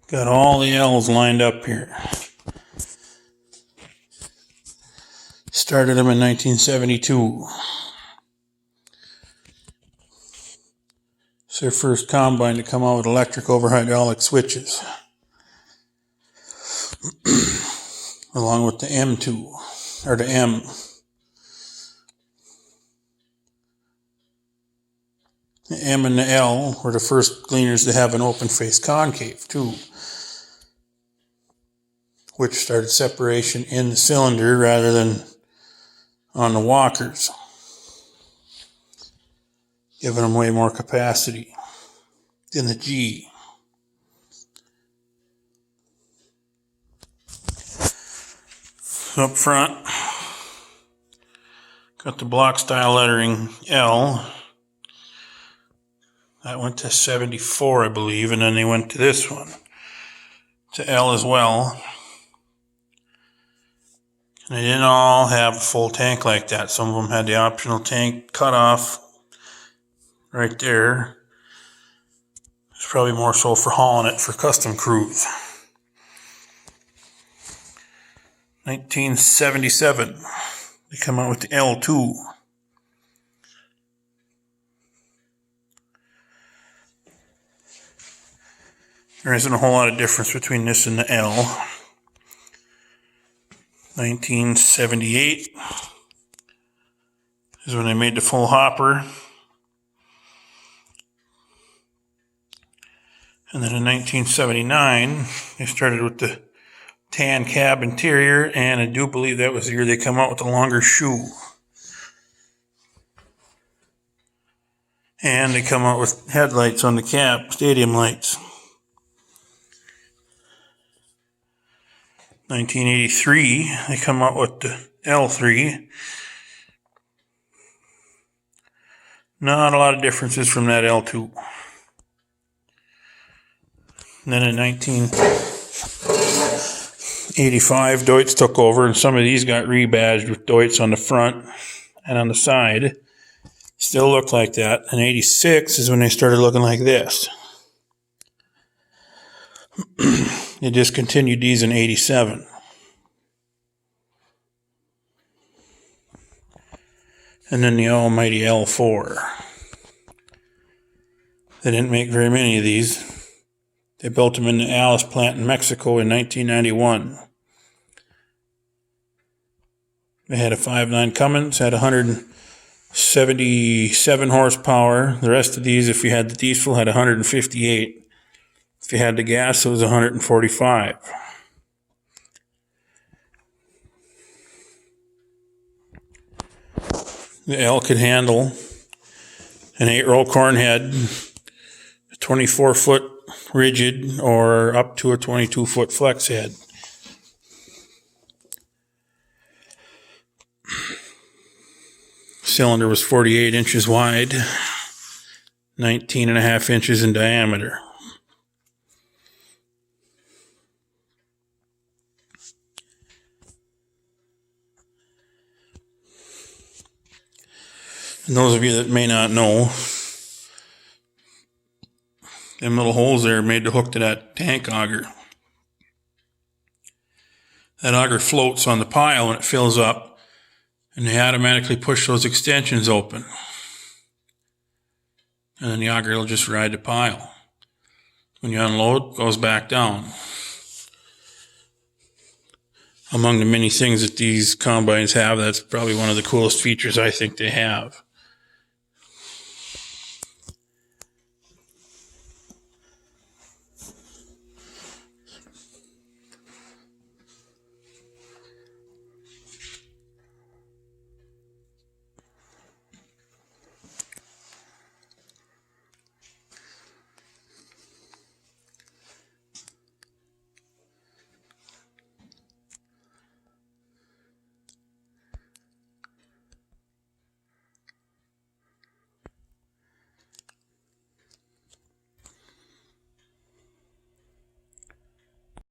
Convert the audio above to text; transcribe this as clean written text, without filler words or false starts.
Got all the L's lined up here. Started them in 1972. It's their first combine to come out with electric over hydraulic switches. Along with the M2, or the M. The M and the L were the first Gleaners to have an open-face concave, too, which started separation in the cylinder rather than on the walkers, giving them way more capacity than the G. Up front, got the block style lettering L. That went to 74, I believe, and then they went to this one, to L as well. And they didn't all have a full tank like that. Some of them had the optional tank cut off right there. It's probably more so for hauling it for custom crews. 1977, they come out with the L2. There isn't a whole lot of difference between this and the L. 1978 is when they made the full hopper. And then in 1979, they started with the tan cab interior, and I do believe that was the year they come out with the longer shoe. And they come out with headlights on the cab, stadium lights. 1983, they come out with the L3. Not a lot of differences from that L2. And then in 1985, Deutz took over, and some of these got rebadged with Deutz on the front and on the side. Still look like that. And 86 is when they started looking like this. They discontinued these in 87. And then the almighty L4. They didn't make very many of these. They built them in the Alice plant in Mexico in 1991. They had a 5.9 Cummins, had 177 horsepower. The rest of these, if you had the diesel, had 158. If you had the gas, it was 145. The L could handle an 8-row corn head, a 24-foot rigid, or up to a 22-foot flex head. Cylinder was 48 inches wide, 19.5 inches in diameter. And those of you that may not know, them little holes there are made to hook to that tank auger. That auger floats on the pile when it fills up, and they automatically push those extensions open. And then the auger will just ride the pile. When you unload, it goes back down. Among the many things that these combines have, that's probably one of the coolest features I think they have.